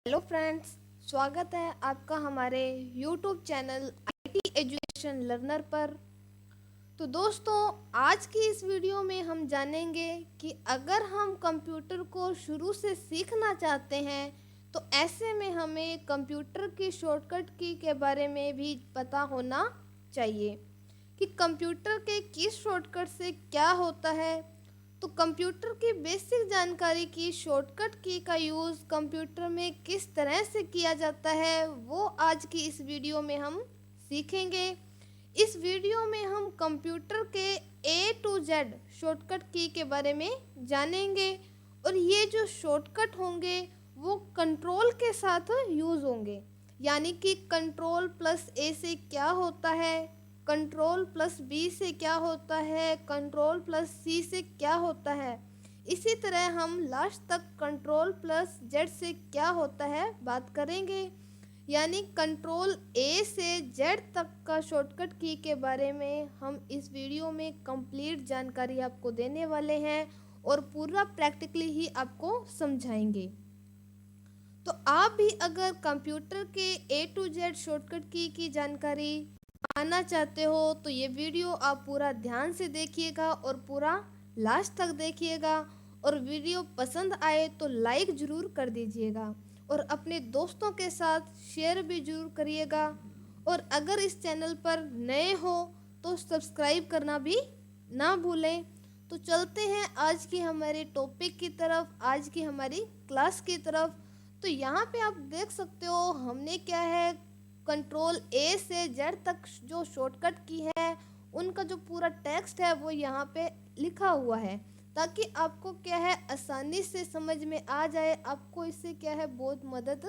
Hello friends, स्वागत है आपका हमारे YouTube channel IT education learner पर। तो दोस्तों, आज की इस वीडियो में हम जानेंगे कि अगर हम कंप्यूटर को शुरू से सीखना चाहते हैं तो ऐसे में हमें कंप्यूटर की शॉर्टकट की के बारे में भी पता होना चाहिए कि कंप्यूटर के किस शॉर्टकट से क्या होता है। तो कंप्यूटर की बेसिक जानकारी की शॉर्टकट की का यूज़ कंप्यूटर में किस तरह से किया जाता है वो आज की इस वीडियो में हम सीखेंगे। इस वीडियो में हम कंप्यूटर के ए टू जेड शॉर्टकट की के बारे में जानेंगे और ये जो शॉर्टकट होंगे वो कंट्रोल के साथ यूज़ होंगे। यानी कि कंट्रोल प्लस ए से क्या होता है, कंट्रोल प्लस बी से क्या होता है, कंट्रोल प्लस सी से क्या होता है। इसी तरह हम लास्ट तक कंट्रोल प्लस जेड से क्या होता है बात करेंगे। यानी कंट्रोल ए से जेड तक का शॉर्टकट की के बारे में हम इस वीडियो में कंप्लीट जानकारी आपको देने वाले हैं और पूरा प्रैक्टिकली ही आपको समझाएंगे। तो आप भी अगर कंप्यूटर के ए टू जेड शॉर्टकट की जानकारी पाना चाहते हो तो ये वीडियो आप पूरा ध्यान से देखिएगा और पूरा लास्ट तक देखिएगा। और वीडियो पसंद आए तो लाइक ज़रूर कर दीजिएगा और अपने दोस्तों के साथ शेयर भी ज़रूर करिएगा। और अगर इस चैनल पर नए हो तो सब्सक्राइब करना भी ना भूलें। तो चलते हैं आज की हमारे टॉपिक की तरफ, आज की हमारी क्लास की तरफ। तो यहाँ पे आप देख सकते हो हमने क्या है, कंट्रोल ए से जेड तक जो शॉर्टकट की है उनका जो पूरा टेक्स्ट है वो यहाँ पे लिखा हुआ है ताकि आपको क्या है आसानी से समझ में आ जाए, आपको इससे क्या है बहुत मदद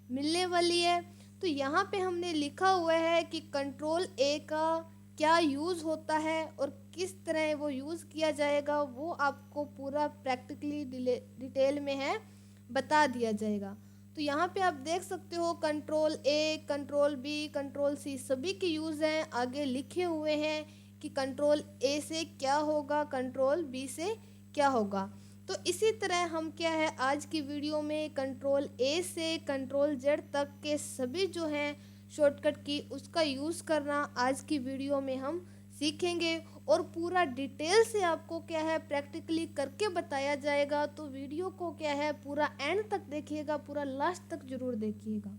मिलने वाली है। तो यहाँ पे हमने लिखा हुआ है कि कंट्रोल ए का क्या यूज़ होता है और किस तरह वो यूज़ किया जाएगा वो आपको पूरा प्रैक्टिकली डिटेल में है बता दिया जाएगा। तो यहाँ पे आप देख सकते हो control A, control B, control C सभी के यूज़ हैं, आगे लिखे हुए हैं कि कंट्रोल ए से क्या होगा, कंट्रोल बी से क्या होगा। तो इसी तरह हम क्या है आज की वीडियो में कंट्रोल ए से कंट्रोल जेड तक के सभी जो हैं शॉर्टकट की उसका यूज़ करना आज की वीडियो में हम सीखेंगे और पूरा डिटेल से आपको क्या है प्रैक्टिकली करके बताया जाएगा। तो वीडियो को क्या है पूरा एंड तक देखिएगा, पूरा लास्ट तक जरूर देखिएगा।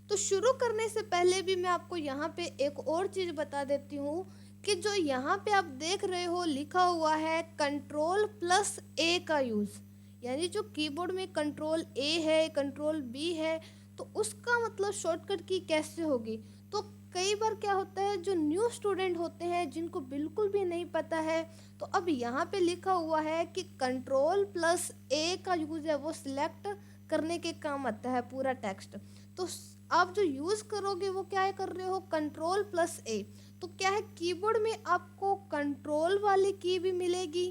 तो शुरू करने से पहले भी मैं आपको यहाँ पे एक और चीज़ बता देती हूँ कि जो यहाँ पे आप देख रहे हो लिखा हुआ है कंट्रोल प्लस ए का यूज़, यानी जो कीबोर्ड में कंट्रोल ए है, कंट्रोल बी है, तो उसका मतलब शॉर्टकट की कैसे होगी। तो कई बार क्या होता है जो न्यू स्टूडेंट होते हैं जिनको बिल्कुल भी नहीं पता है, तो अब यहाँ पे लिखा हुआ है कि कंट्रोल प्लस ए का यूज़ है वो सिलेक्ट करने के काम आता है पूरा टेक्स्ट। तो आप जो यूज़ करोगे वो क्या है कर रहे हो कंट्रोल प्लस ए। तो क्या है कीबोर्ड में आपको कंट्रोल वाली की भी मिलेगी,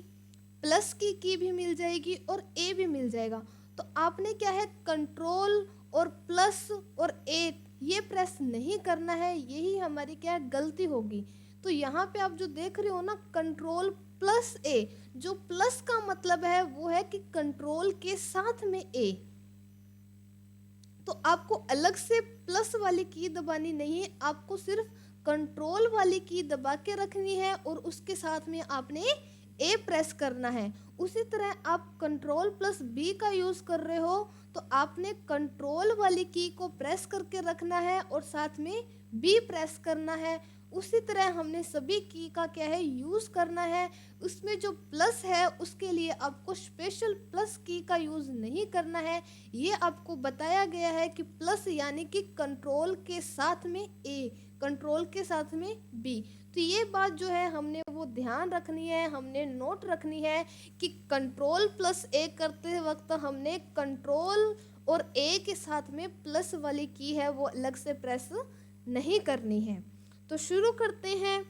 प्लस की भी मिल जाएगी और ए भी मिल जाएगा। तो आपने क्या है कंट्रोल और प्लस और ए ये प्रेस नहीं करना है, यही हमारी क्या है गलती होगी। तो यहाँ पे आप जो देख रहे हो ना कंट्रोल प्लस ए, जो प्लस का मतलब है वो है कि कंट्रोल के साथ में ए। तो आपको अलग से प्लस वाली की दबानी नहीं है, आपको सिर्फ कंट्रोल वाली की दबा के रखनी है और उसके साथ में आपने ए प्रेस करना है। उसी तरह आप कंट्रोल प्लस बी का यूज़ कर रहे हो तो आपने कंट्रोल वाली की को प्रेस करके रखना है और साथ में बी प्रेस करना है। उसी तरह हमने सभी की का क्या है यूज़ करना है। उसमें जो प्लस है उसके लिए आपको स्पेशल प्लस की का यूज़ नहीं करना है। ये आपको बताया गया है कि प्लस यानी कि कंट्रोल के साथ में ए, कंट्रोल के साथ में बी। तो ये बात जो है हमने वो ध्यान रखनी है, हमने नोट रखनी है कि कंट्रोल प्लस ए करते वक्त हमने कंट्रोल और ए के साथ में प्लस वाली की है वो अलग से प्रेस नहीं करनी है। तो शुरू करते हैं।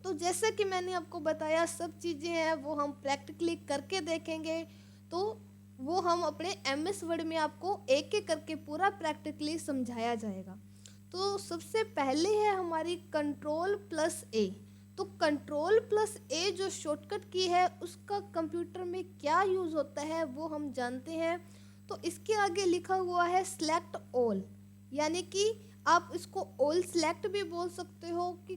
तो जैसे कि मैंने आपको बताया सब चीज़ें हैं वो हम प्रैक्टिकली करके देखेंगे। तो वो हम अपने एमएस वर्ड में आपको एक एक करके पूरा प्रैक्टिकली समझाया जाएगा। तो सबसे पहले है हमारी कंट्रोल प्लस ए। तो कंट्रोल प्लस ए जो शॉर्टकट की है उसका कंप्यूटर में क्या यूज़ होता है वो हम जानते हैं। तो तो इसके आगे लिखा हुआ है सिलेक्ट ऑल, यानी कि आप इसको ऑल सिलेक्ट भी बोल सकते हो कि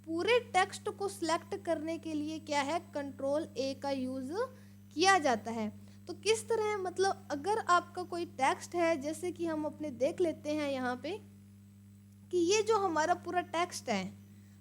पूरे टेक्स्ट को सिलेक्ट करने के लिए क्या है, कंट्रोल ए का यूज किया जाता है। तो किस तरह, मतलब अगर आपका कोई टेक्स्ट है, जैसे कि हम अपने देख लेते हैं यहाँ पे कि ये जो हमारा पूरा टेक्स्ट है,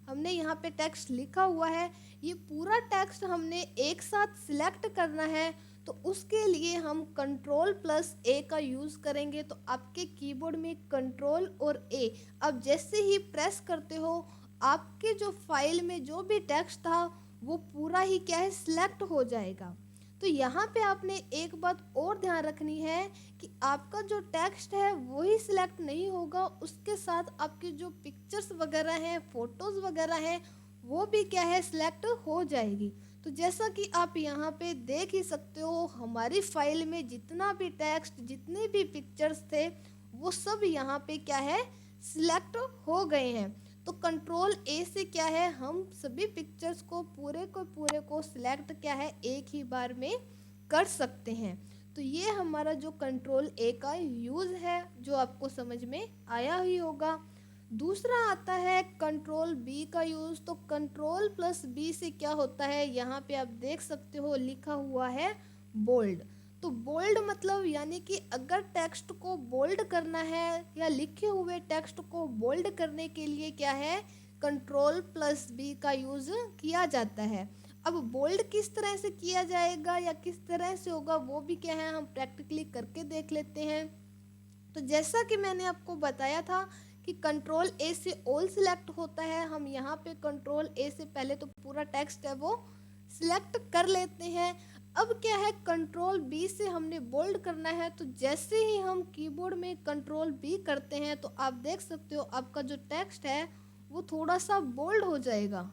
हमने यहाँ पे टेक्स्ट लिखा हुआ है, ये पूरा टेक्स्ट हमने एक साथ सिलेक्ट करना है। तो उसके लिए हम कंट्रोल प्लस ए का यूज़ करेंगे। तो आपके कीबोर्ड में कंट्रोल और ए अब जैसे ही प्रेस करते हो, आपके जो फाइल में जो भी टेक्स्ट था वो पूरा ही क्या है, सिलेक्ट हो जाएगा। तो यहाँ पे आपने एक बात और ध्यान रखनी है कि आपका जो टेक्स्ट है वही सिलेक्ट नहीं होगा, उसके साथ आपके जो पिक्चर्स वगैरह हैं, फोटोज़ वगैरह हैं, वो भी क्या है, सिलेक्ट हो जाएगी। तो जैसा कि आप यहाँ पे देख ही सकते हो, हमारी फाइल में जितना भी टेक्स्ट, जितने भी पिक्चर्स थे, वो सब यहाँ पे क्या है, सिलेक्ट हो गए हैं। तो कंट्रोल ए से क्या है, हम सभी पिक्चर्स को पूरे को सिलेक्ट क्या है, एक ही बार में कर सकते हैं। तो ये हमारा जो कंट्रोल ए का यूज़ है, जो आपको समझ में आया ही होगा। दूसरा आता है कंट्रोल बी का यूज़। तो कंट्रोल प्लस बी से क्या होता है, यहाँ पे आप देख सकते हो लिखा हुआ है बोल्ड। तो बोल्ड मतलब यानी कि अगर टेक्स्ट को बोल्ड करना है या लिखे हुए टेक्स्ट को बोल्ड करने के लिए क्या है, कंट्रोल प्लस बी का यूज़ किया जाता है। अब बोल्ड किस तरह से किया जाएगा या किस तरह से होगा, वो भी क्या है, हम प्रैक्टिकली करके देख लेते हैं। तो जैसा कि मैंने आपको बताया था कि कंट्रोल ए से ऑल सिलेक्ट होता है, हम यहाँ पे कंट्रोल ए से पहले तो पूरा टेक्स्ट है वो सिलेक्ट कर लेते हैं। अब क्या है, कंट्रोल बी से हमने बोल्ड करना है। तो जैसे ही हम कीबोर्ड में कंट्रोल बी करते हैं तो आप देख सकते हो आपका जो टेक्स्ट है वो थोड़ा सा बोल्ड हो जाएगा।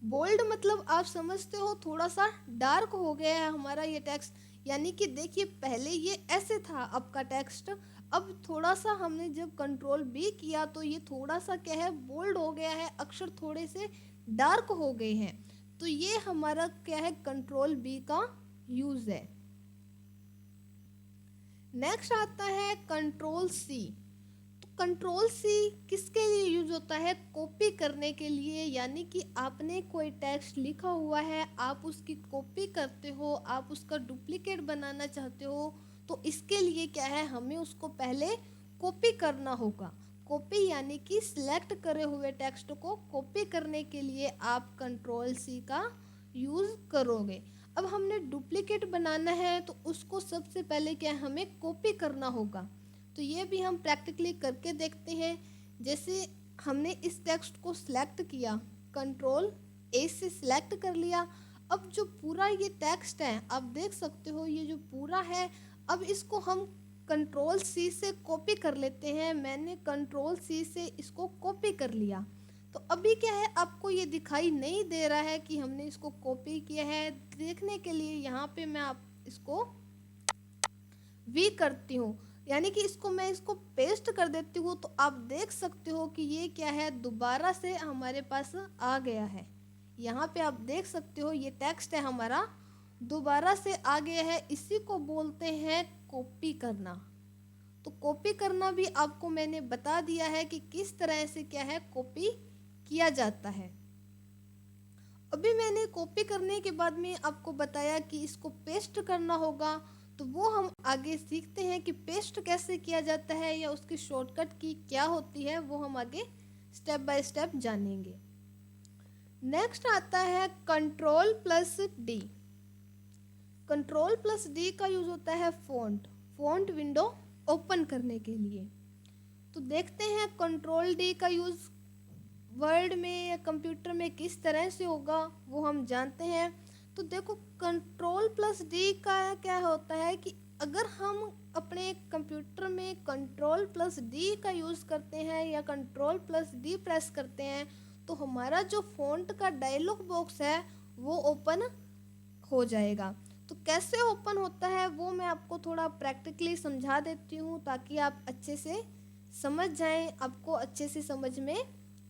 बोल्ड मतलब आप समझते हो थोड़ा सा डार्क हो गया है हमारा ये टेक्स्ट। यानी कि देखिए, पहले ये ऐसे था आपका टेक्स्ट, अब थोड़ा सा हमने जब कंट्रोल बी किया तो ये थोड़ा सा क्या है, बोल्ड हो गया है, अक्षर थोड़े से डार्क हो गए हैं। तो ये हमारा क्या है, कंट्रोल बी का यूज है। नेक्स्ट आता है कंट्रोल सी। तो कंट्रोल सी किसके लिए यूज होता है, कॉपी करने के लिए। यानी कि आपने कोई टेक्स्ट लिखा हुआ है, आप उसकी कॉपी करते हो, आप उसका डुप्लीकेट बनाना चाहते हो, तो इसके लिए क्या है, हमें उसको पहले कॉपी करना होगा। कॉपी यानी कि सिलेक्ट करे हुए टेक्स्ट को कॉपी करने के लिए आप कंट्रोल सी का यूज़ करोगे। अब हमने डुप्लीकेट बनाना है तो उसको सबसे पहले क्या है, हमें कॉपी करना होगा। तो ये भी हम प्रैक्टिकली करके देखते हैं। जैसे हमने इस टेक्स्ट को सिलेक्ट किया, कंट्रोल ए से सिलेक्ट कर लिया। अब जो पूरा ये टेक्स्ट है आप देख सकते हो, ये जो पूरा है, अब इसको हम कंट्रोल सी से कॉपी कर लेते हैं। मैंने कंट्रोल सी से इसको कॉपी कर लिया। तो अभी क्या है, आपको ये दिखाई नहीं दे रहा है कि हमने इसको कॉपी किया है। देखने के लिए यहाँ पे मैं आप इसको वी करती हूँ, यानी कि इसको पेस्ट कर देती हूँ। तो आप देख सकते हो कि ये क्या है, दोबारा से हमारे पास आ गया है। यहाँ पे आप देख सकते हो ये टेक्स्ट है हमारा, दोबारा से आ गया है। इसी को बोलते हैं कॉपी करना। तो कॉपी करना भी आपको मैंने बता दिया है कि किस तरह से क्या है, कॉपी किया जाता है। अभी मैंने कॉपी करने के बाद में आपको बताया कि इसको पेस्ट करना होगा। तो वो हम आगे सीखते हैं कि पेस्ट कैसे किया जाता है या उसकी शॉर्टकट की क्या होती है, वो हम आगे स्टेप बाय स्टेप जानेंगे। नेक्स्ट आता है control plus D. Control plus D का यूज होता है फ़ॉन्ट विंडो ओपन करने के लिए। तो देखते हैं कंट्रोल डी का यूज वर्ड में या कंप्यूटर में किस तरह से होगा, वो हम जानते हैं। तो देखो, कंट्रोल प्लस डी का क्या होता है कि अगर हम अपने कंप्यूटर में कंट्रोल प्लस डी का यूज़ करते हैं या कंट्रोल प्लस डी प्रेस करते हैं, तो हमारा जो फ़ॉन्ट का डायलॉग बॉक्स है वो ओपन हो जाएगा। तो कैसे ओपन होता है वो मैं आपको थोड़ा प्रैक्टिकली समझा देती हूँ, ताकि आप अच्छे से समझ जाएं, आपको अच्छे से समझ में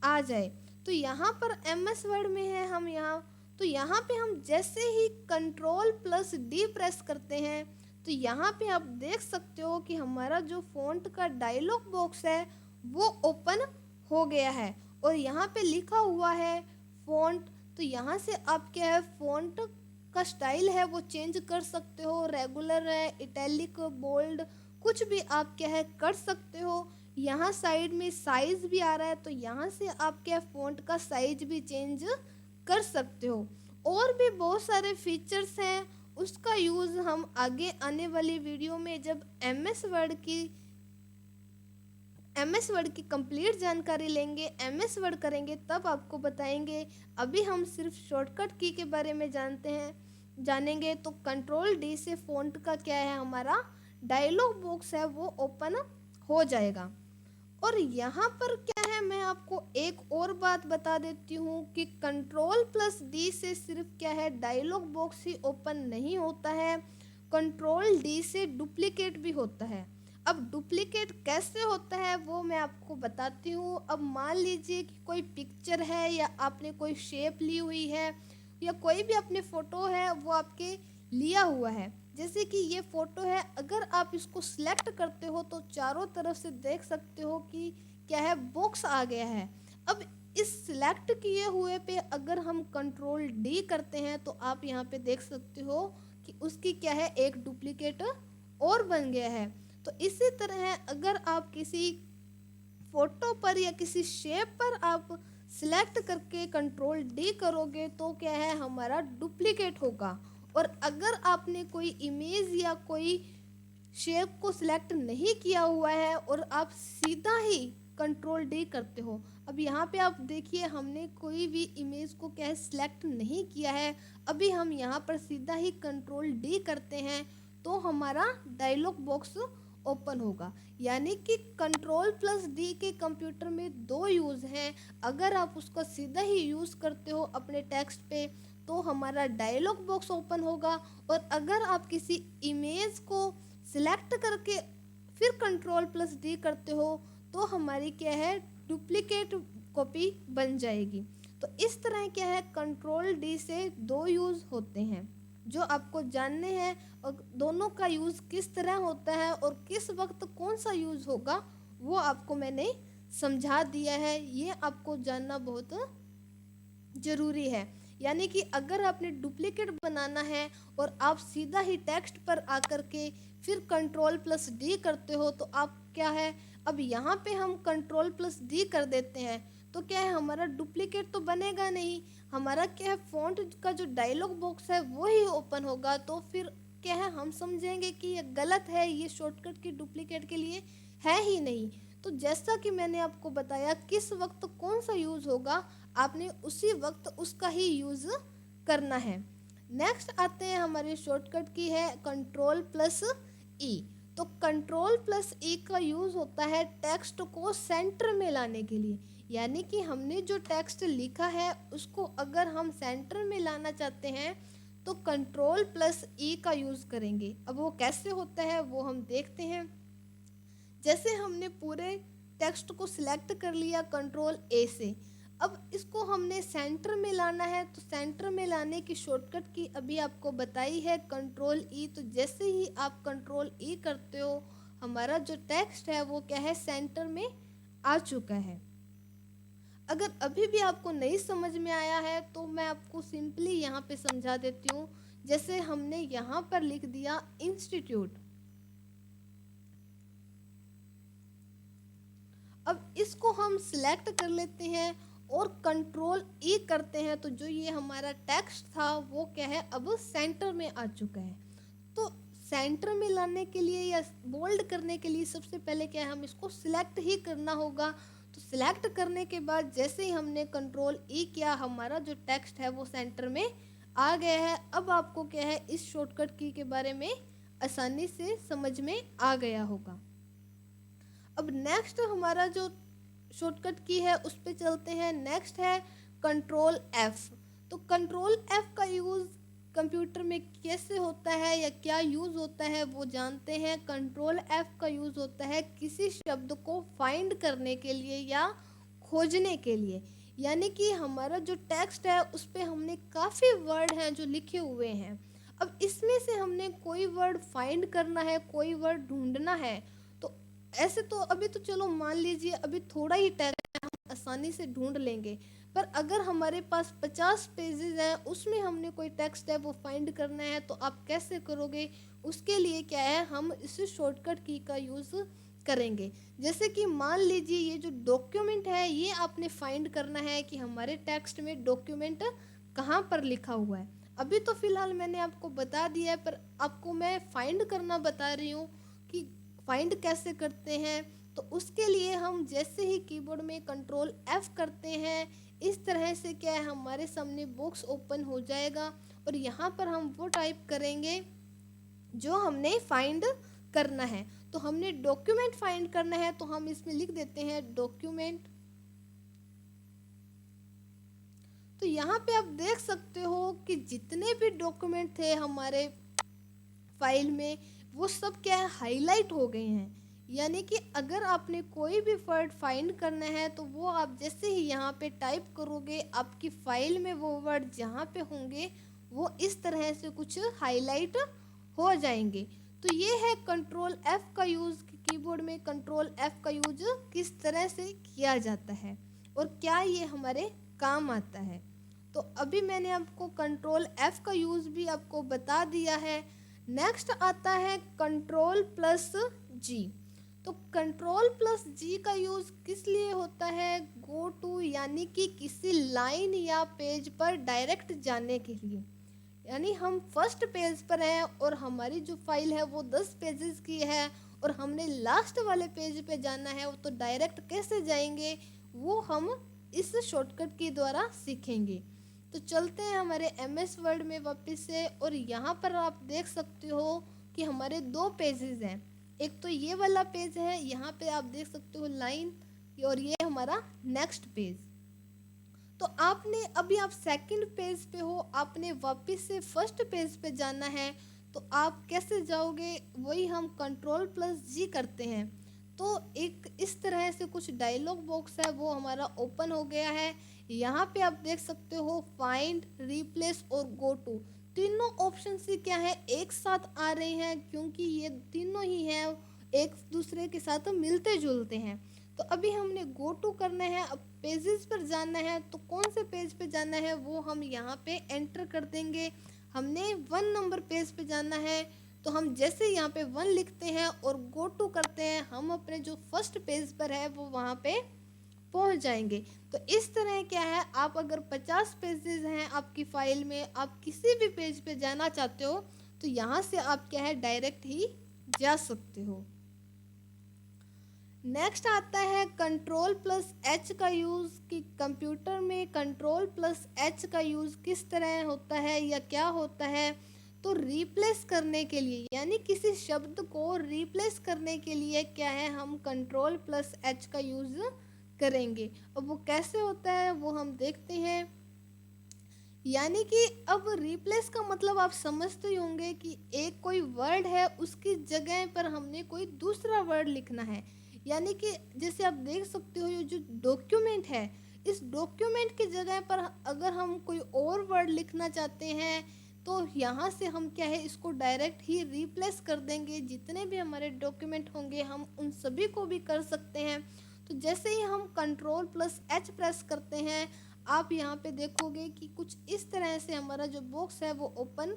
आ जाए। तो यहाँ पर MS वर्ड में है हम यहाँ, तो यहाँ पे हम जैसे ही कंट्रोल प्लस डी प्रेस करते हैं तो यहाँ पे आप देख सकते हो कि हमारा जो फ़ॉन्ट का डायलॉग बॉक्स है वो ओपन हो गया है और यहाँ पे लिखा हुआ है फ़ॉन्ट। तो यहाँ से आप क्या है फ़ॉन्ट का स्टाइल है वो चेंज कर सकते हो, रेगुलर है, इटैलिक, बोल्ड, कुछ भी आप क्या है कर सकते हो। यहाँ साइड में साइज भी आ रहा है तो यहाँ से आप क्या फ़ॉन्ट का साइज भी चेंज कर सकते हो। और भी बहुत सारे फीचर्स हैं, उसका यूज़ हम आगे आने वाली वीडियो में जब एम एस वर्ड की कंप्लीट जानकारी लेंगे, एम एस वर्ड करेंगे, तब आपको बताएंगे। अभी हम सिर्फ शॉर्टकट की के बारे में जानेंगे। तो कंट्रोल डी से फ़ॉन्ट का क्या है हमारा डायलॉग बॉक्स है वो ओपन हो जाएगा। और यहाँ पर क्या है मैं आपको एक और बात बता देती हूँ कि कंट्रोल प्लस डी से सिर्फ क्या है डायलॉग बॉक्स ही ओपन नहीं होता है, कंट्रोल डी से डुप्लीकेट भी होता है। अब डुप्लीकेट कैसे होता है वो मैं आपको बताती हूँ। अब मान लीजिए कि कोई पिक्चर है या आपने कोई शेप ली हुई है या कोई भी अपने फ़ोटो है वो आपके लिया हुआ है। जैसे कि ये फ़ोटो है, अगर आप इसको सिलेक्ट करते हो तो चारों तरफ से देख सकते हो कि क्या है बॉक्स आ गया है। अब इस सिलेक्ट किए हुए पे अगर हम कंट्रोल डी करते हैं तो आप यहाँ पे देख सकते हो कि उसकी क्या है एक डुप्लीकेट और बन गया है। तो इसी तरह है, अगर आप किसी फोटो पर या किसी शेप पर आप सिलेक्ट करके कंट्रोल डी करोगे तो क्या है हमारा डुप्लीकेट होगा। और अगर आपने कोई इमेज या कोई शेप को सिलेक्ट नहीं किया हुआ है और आप सीधा ही कंट्रोल डी करते हो, अब यहाँ पे आप देखिए हमने कोई भी इमेज को क्या है सिलेक्ट नहीं किया है, अभी हम यहाँ पर सीधा ही कंट्रोल डी करते हैं तो हमारा डायलॉग बॉक्स ओपन होगा। यानी कि कंट्रोल प्लस डी के कंप्यूटर में दो यूज़ हैं। अगर आप उसका सीधा ही यूज़ करते हो अपने टेक्स्ट पे तो हमारा डायलॉग बॉक्स ओपन होगा, और अगर आप किसी इमेज को सिलेक्ट करके फिर कंट्रोल प्लस डी करते हो तो हमारी क्या है डुप्लीकेट कॉपी बन जाएगी। तो इस तरह क्या है कंट्रोल डी से दो यूज़ होते हैं जो आपको जानने हैं, और दोनों का यूज़ किस तरह होता है और किस वक्त कौन सा यूज़ होगा वो आपको मैंने समझा दिया है। ये आपको जानना बहुत ज़रूरी है। यानी कि अगर आपने डुप्लीकेट बनाना है और आप सीधा ही टेक्स्ट पर आकर के फिर कंट्रोल प्लस डी करते हो तो आप क्या है, अब यहाँ पे हम कंट्रोल प्लस डी कर देते हैं तो क्या है हमारा डुप्लीकेट तो बनेगा नहीं, हमारा क्या है फ़ॉन्ट का जो डायलॉग बॉक्स है वो ही ओपन होगा। तो फिर क्या है हम समझेंगे कि ये गलत है, ये शॉर्टकट की डुप्लीकेट के लिए है ही नहीं। तो जैसा कि मैंने आपको बताया किस वक्त कौन सा यूज़ होगा, आपने उसी वक्त उसका ही यूज़ करना है। नेक्स्ट आते हैं हमारे शॉर्टकट की है कंट्रोल प्लस ई। तो कंट्रोल प्लस ई का यूज़ होता है टेक्स्ट को सेंटर में लाने के लिए। यानी कि हमने जो टेक्स्ट लिखा है उसको अगर हम सेंटर में लाना चाहते हैं तो कंट्रोल प्लस ई का यूज़ करेंगे। अब वो कैसे होता है वो हम देखते हैं। जैसे हमने पूरे टेक्स्ट को सिलेक्ट कर लिया कंट्रोल ए से, अब इसको हमने सेंटर में लाना है तो सेंटर में लाने की शॉर्टकट की अभी आपको बताई है कंट्रोल ई। तो जैसे ही आप कंट्रोल ई करते हो हमारा जो टेक्स्ट है वो क्या है सेंटर में आ चुका है। अगर अभी भी आपको नहीं समझ में आया है तो मैं आपको सिंपली यहाँ पे समझा देती हूँ। जैसे हमने यहाँ पर लिख दिया इंस्टीट्यूट, अब इसको हम सिलेक्ट कर लेते हैं और कंट्रोल ई करते हैं तो जो ये हमारा टेक्स्ट था वो क्या है अब सेंटर में आ चुका है। तो सेंटर में लाने के लिए या बोल्ड करने के लिए सबसे पहले क्या है हम इसको सिलेक्ट ही करना होगा। तो सिलेक्ट करने के बाद जैसे ही हमने कंट्रोल ई किया हमारा जो टेक्स्ट है वो सेंटर में आ गया है। अब आपको क्या है इस शॉर्टकट की के बारे में आसानी से समझ में आ गया होगा। अब नेक्स्ट हमारा जो शॉर्टकट की है उस पे चलते हैं। नेक्स्ट है कंट्रोल एफ। तो कंट्रोल एफ का यूज़ कंप्यूटर में कैसे होता है या क्या यूज़ होता है वो जानते हैं। कंट्रोल एफ का यूज़ होता है किसी शब्द को फाइंड करने के लिए या खोजने के लिए। यानी कि हमारा जो टेक्स्ट है उस पे हमने काफ़ी वर्ड हैं जो लिखे हुए हैं, अब इसमें से हमने कोई वर्ड फाइंड करना है, कोई वर्ड ढूंढना है, तो ऐसे तो अभी तो चलो मान लीजिए अभी थोड़ा ही टेक्स्ट है, हम आसानी से ढूंढ लेंगे। पर अगर हमारे पास 50 पेजेस हैं, उसमें हमने कोई टेक्स्ट है वो फाइंड करना है, तो आप कैसे करोगे? उसके लिए क्या है, हम इस शॉर्टकट की का यूज़ करेंगे। जैसे कि मान लीजिए ये जो डॉक्यूमेंट है, ये आपने फाइंड करना है कि हमारे टेक्स्ट में डॉक्यूमेंट कहाँ पर लिखा हुआ है। अभी तो फिलहाल मैंने आपको बता दिया है, पर आपको मैं फाइंड करना बता रही हूँ कि फाइंड कैसे करते हैं। तो उसके लिए हम जैसे ही कीबोर्ड में कंट्रोल F करते हैं, इस तरह से क्या है, हमारे सामने बॉक्स ओपन हो जाएगा और यहाँ पर हम वो टाइप करेंगे जो हमने फाइंड करना है। तो हमने डॉक्यूमेंट फाइंड करना है, तो हम इसमें लिख देते हैं डॉक्यूमेंट। तो यहाँ पे आप देख सकते हो कि जितने भी डॉक्यूमेंट थे हमारे फाइल में, वो सब क्या है, हाईलाइट हो गए हैं। यानी कि अगर आपने कोई भी वर्ड फाइंड करना है, तो वो आप जैसे ही यहाँ पे टाइप करोगे, आपकी फाइल में वो वर्ड जहाँ पे होंगे वो इस तरह से कुछ हाईलाइट हो जाएंगे। तो ये है कंट्रोल F का यूज़, कीबोर्ड में कंट्रोल F का यूज किस तरह से किया जाता है और क्या ये हमारे काम आता है। तो अभी मैंने आपको कंट्रोल F का यूज़ भी आपको बता दिया है। नेक्स्ट आता है कंट्रोल प्लस जी। तो कंट्रोल प्लस जी का यूज़ किस लिए होता है? गो टू, यानी कि किसी लाइन या पेज पर डायरेक्ट जाने के लिए। यानी हम फर्स्ट पेज पर हैं और हमारी जो फाइल है वो 10 पेजेस की है और हमने लास्ट वाले पेज पे जाना है, तो डायरेक्ट कैसे जाएंगे वो हम इस शॉर्टकट के द्वारा सीखेंगे। तो चलते हैं हमारे MS वर्ड में वापस से, और यहाँ पर आप देख सकते हो कि हमारे 2 पेजेस हैं। एक तो ये वाला पेज है, यहाँ पे आप देख सकते हो लाइन, और ये हमारा नेक्स्ट पेज। तो आपने अभी आप सेकंड पेज पे हो, आपने वापस से फर्स्ट पेज पे जाना है, तो आप कैसे जाओगे? वही हम कंट्रोल प्लस जी करते हैं। तो एक इस तरह से कुछ डायलॉग बॉक्स है वो हमारा ओपन हो गया है। यहाँ पे आप देख सकते हो फाइंड, रिप्लेस और गो टू, तीनों ऑप्शन से क्या है, एक साथ आ रहे हैं, क्योंकि ये तीनों ही हैं एक दूसरे के साथ मिलते जुलते हैं। तो अभी हमने गो टू करना है, अब पेजेस पर जाना है, तो कौन से पेज पे जाना है वो हम यहाँ पे एंटर कर देंगे। हमने 1 नंबर पेज पे जाना है, तो हम जैसे यहाँ पे 1 लिखते हैं और गो टू करते हैं, हम अपने जो फर्स्ट पेज पर है वो वहाँ पे पहुँच जाएंगे। तो इस तरह क्या है, आप अगर 50 पेजेस हैं आपकी फाइल में, आप किसी भी पेज पे जाना चाहते हो, तो यहाँ से आप क्या है, डायरेक्ट ही जा सकते हो। नेक्स्ट आता है कंट्रोल प्लस एच का यूज़, कि कंप्यूटर में कंट्रोल प्लस एच का यूज़ किस तरह होता है या क्या होता है। तो रिप्लेस करने के लिए, यानी किसी शब्द को रिप्लेस करने के लिए क्या है, हम कंट्रोल प्लस एच का यूज़ करेंगे। अब वो कैसे होता है वो हम देखते हैं। यानी कि अब रिप्लेस का मतलब आप समझते ही होंगे कि एक कोई वर्ड है, उसकी जगह पर हमने कोई दूसरा वर्ड लिखना है। यानी कि जैसे आप देख सकते हो ये जो डॉक्यूमेंट है, इस डॉक्यूमेंट की जगह पर अगर हम कोई और वर्ड लिखना चाहते हैं, तो यहाँ से हम क्या है, इसको डायरेक्ट ही रिप्लेस कर देंगे। जितने भी हमारे डॉक्यूमेंट होंगे हम उन सभी को भी कर सकते हैं। तो जैसे ही हम कंट्रोल प्लस एच प्रेस करते हैं, आप यहाँ पे देखोगे कि कुछ इस तरह से हमारा जो बॉक्स है वो ओपन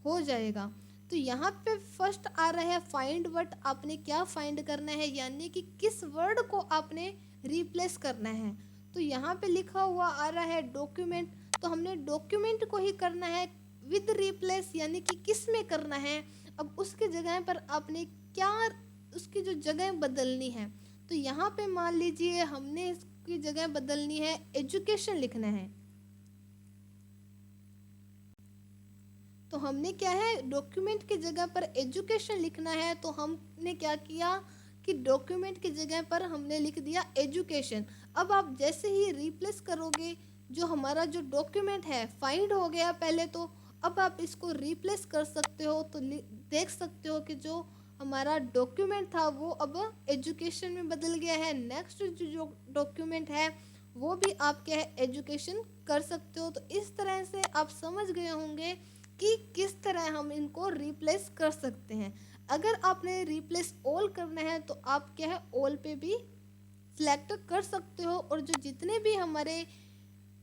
हो जाएगा। तो यहाँ पे फर्स्ट आ रहा है फाइंड वर्ड, आपने क्या फाइंड करना है, यानी कि किस वर्ड को आपने रिप्लेस करना है। तो यहाँ पे लिखा हुआ आ रहा है डॉक्यूमेंट, तो हमने डॉक्यूमेंट को ही करना है विद रिप्लेस, यानी कि किस में करना है। अब उसके जगह पर आपने क्या, उसकी जो जगह बदलनी है, तो यहाँ पे मान लीजिए हमने की जगह बदलनी है, एजुकेशन लिखना है। तो हमने क्या है, डॉक्यूमेंट की जगह पर एजुकेशन लिखना है, तो हमने क्या किया कि डॉक्यूमेंट की जगह पर हमने लिख दिया एजुकेशन। अब आप जैसे ही रिप्लेस करोगे, जो हमारा जो डॉक्यूमेंट है फाइंड हो गया पहले, तो अब आप इसको रिप्लेस कर सकते हो। तो देख सकते हो कि जो हमारा डॉक्यूमेंट था वो अब एजुकेशन में बदल गया है। नेक्स्ट जो डॉक्यूमेंट है वो भी आप क्या है, एजुकेशन कर सकते हो। तो इस तरह से आप समझ गए होंगे कि किस तरह हम इनको रिप्लेस कर सकते हैं। अगर आपने रिप्लेस ऑल करना है तो आप क्या है ऑल पे भी सिलेक्ट कर सकते हो, और जो जितने भी हमारे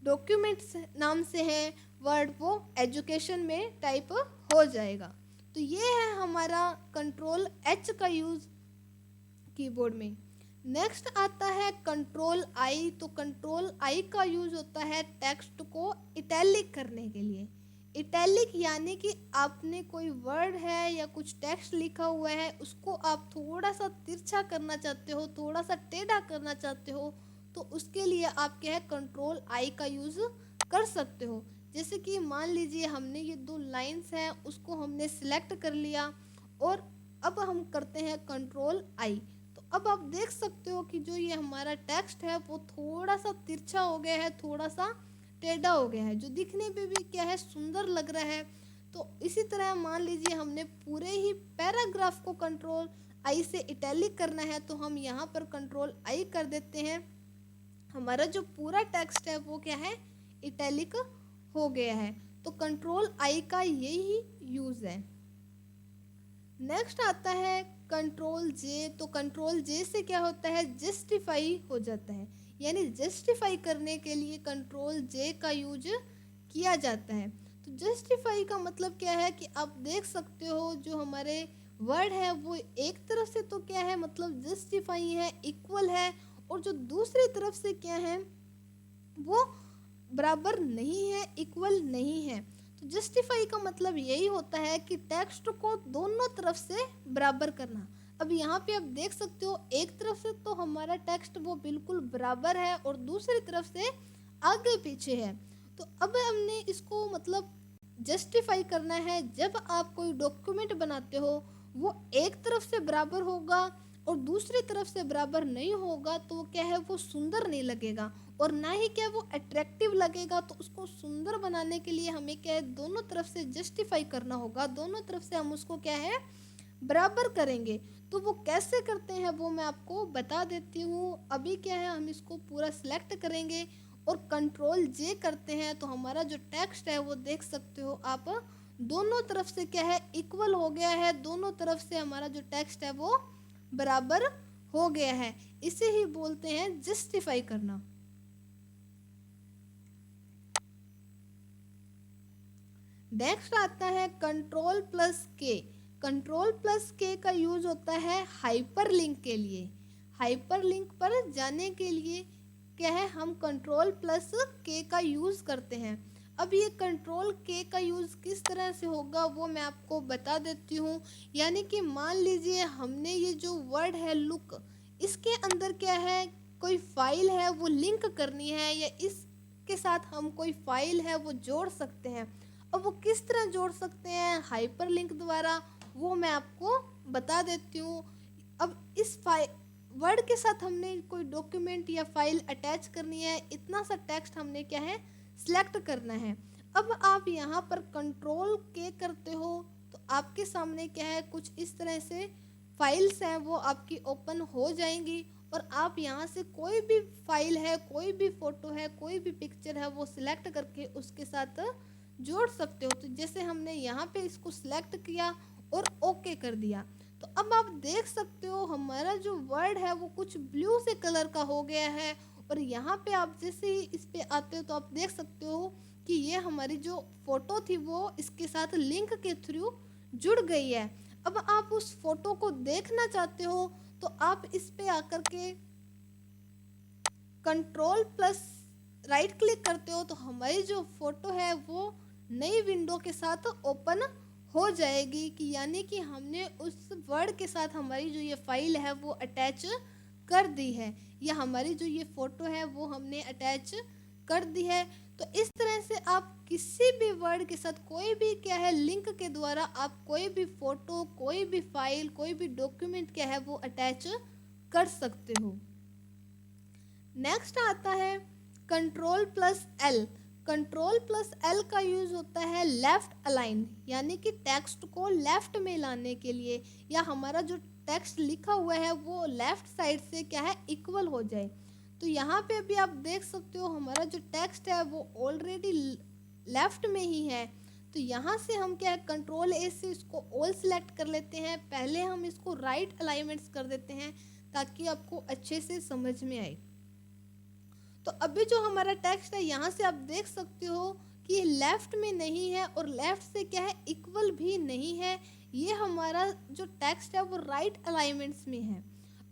डॉक्यूमेंट्स नाम से हैं वर्ड वो एजुकेशन में टाइप हो जाएगा। तो ये है हमारा कंट्रोल एच का यूज़ कीबोर्ड में। नेक्स्ट आता है कंट्रोल आई। तो कंट्रोल आई का यूज होता है टेक्स्ट को इटैलिक करने के लिए। इटैलिक यानी कि आपने कोई वर्ड है या कुछ टेक्स्ट लिखा हुआ है, उसको आप थोड़ा सा तिरछा करना चाहते हो, थोड़ा सा टेढ़ा करना चाहते हो, तो उसके लिए आप क्या है कंट्रोल आई का यूज़ कर सकते हो। जैसे कि मान लीजिए हमने ये 2 लाइंस हैं उसको हमने सिलेक्ट कर लिया, और अब हम करते हैं कंट्रोल आई। तो अब आप देख सकते हो कि जो ये हमारा टेक्स्ट है वो थोड़ा सा तिरछा हो गया है, थोड़ा सा टेढ़ा हो गया है, जो दिखने पे भी क्या है सुंदर लग रहा है। तो इसी तरह मान लीजिए हमने पूरे ही पैराग्राफ को कंट्रोल आई से इटैलिक करना है, तो हम यहाँ पर कंट्रोल आई कर देते हैं। हमारा जो पूरा टेक्स्ट है वो क्या है इटैलिक हो गया है। तो कंट्रोल आई का यही यूज है। नेक्स्ट आता है कंट्रोल जे। तो कंट्रोल जे से क्या होता है जस्टिफाई हो जाता है, यानी जस्टिफाई करने के लिए कंट्रोल जे का यूज किया जाता है। तो जस्टिफाई का मतलब क्या है कि आप देख सकते हो जो हमारे वर्ड है वो एक तरफ से तो क्या है मतलब जस्टिफाई है, इक्वल है, और जो दूसरी तरफ से क्या है वो बराबर नहीं है, इक्वल नहीं है। तो जस्टिफाई का मतलब यही होता है कि टेक्स्ट को दोनों तरफ से बराबर करना। अब यहाँ पे आप देख सकते हो एक तरफ से तो हमारा टेक्स्ट वो बिल्कुल बराबर है और दूसरी तरफ से आगे पीछे है। तो अब हमने इसको मतलब जस्टिफाई करना है। जब आप कोई डॉक्यूमेंट बनाते हो वो एक तरफ से बराबर होगा और दूसरी तरफ से बराबर नहीं होगा तो क्या है वो सुंदर नहीं लगेगा, और ना ही क्या वो अट्रैक्टिव लगेगा। तो उसको सुंदर बनाने के लिए हमें क्या है दोनों तरफ से जस्टिफाई करना होगा, दोनों तरफ से हम उसको क्या है बराबर करेंगे। तो वो कैसे करते हैं वो मैं आपको बता देती हूँ। अभी क्या है हम इसको पूरा सिलेक्ट करेंगे और कंट्रोल जे करते हैं, तो हमारा जो टेक्स्ट है वो देख सकते हो आप दोनों तरफ से क्या है इक्वल हो गया है, दोनों तरफ से हमारा जो टेक्स्ट है वो बराबर हो गया है। इसे ही बोलते हैं जस्टिफाई करना। नेक्स्ट आता है कंट्रोल प्लस के। कंट्रोल प्लस के का यूज होता है हाइपरलिंक के लिए। हाइपरलिंक पर जाने के लिए क्या है हम कंट्रोल प्लस के का यूज करते हैं। अब ये कंट्रोल के का यूज किस तरह से होगा वो मैं आपको बता देती हूँ। यानी कि मान लीजिए हमने ये जो वर्ड है लुक, इसके अंदर क्या है कोई फाइल है वो लिंक करनी है, या इसके साथ हम कोई फाइल है वो जोड़ सकते हैं। अब वो किस तरह जोड़ सकते हैं हाइपरलिंक द्वारा, वो मैं आपको बता देती हूँ। अब इस वर्ड के साथ हमने कोई डॉक्यूमेंट या फाइल अटैच करनी है, इतना सा टेक्स्ट हमने क्या है सिलेक्ट करना है। अब आप यहाँ पर कंट्रोल के करते हो तो आपके सामने क्या है कुछ इस तरह से फाइल्स हैं वो आपकी ओपन हो जाएंगी, और आप यहाँ से कोई भी फाइल है, कोई भी फोटो है, कोई भी पिक्चर है वो सिलेक्ट करके उसके साथ जोड़ सकते हो। तो जैसे हमने यहाँ पे इसको सिलेक्ट किया और ओके कर दिया, तो अब आप देख सकते हो हमारा जो वर्ड है वो कुछ ब्लू से कलर का हो गया है, और यहाँ पे आप जैसे ही इस पे आते हो तो आप देख सकते हो कि ये हमारी जो फोटो थी वो इसके साथ लिंक के थ्रू जुड़ गई है। अब आप उस फोटो को देखना चाहते हो तो आप इस पे आकर के कंट्रोल प्लस राइट क्लिक करते हो, तो हमारी जो फोटो है वो नई विंडो के साथ ओपन हो जाएगी, कि यानी कि हमने उस वर्ड के साथ हमारी जो ये फाइल है वो अटैच कर दी है, या हमारी जो ये फोटो है वो हमने अटैच कर दी है। तो इस तरह से आप किसी भी वर्ड के साथ कोई भी क्या है लिंक के द्वारा आप कोई भी फोटो, कोई भी फाइल, कोई भी डॉक्यूमेंट क्या है वो अटैच कर सकते हो। नेक्स्ट आता है control plus L. Control plus L का यूज होता है लेफ्ट अलाइन, यानी कि टेक्स्ट को लेफ्ट में लाने के लिए, या हमारा जो टेक्स्ट लिखा हुआ है वो लेफ्ट साइड से क्या है इक्वल हो जाए। तो यहाँ पे भी आप देख सकते हो हमारा जो टेक्स्ट है वो ऑलरेडी लेफ्ट में ही है, तो यहाँ से हम क्या है कंट्रोल ए से इसको ऑल सिलेक्ट कर लेते हैं। पहले हम इसको राइट अलाइनमेंट्स कर देते हैं ताकि आपको अच्छे से समझ में आए। तो अभी जो हमारा टेक्स्ट है यहाँ से आप देख सकते हो कि ये लेफ्ट में नहीं है और लेफ्ट से क्या है इक्वल भी नहीं है। ये हमारा जो टेक्स्ट है वो राइट अलाइनमेंट्स में है।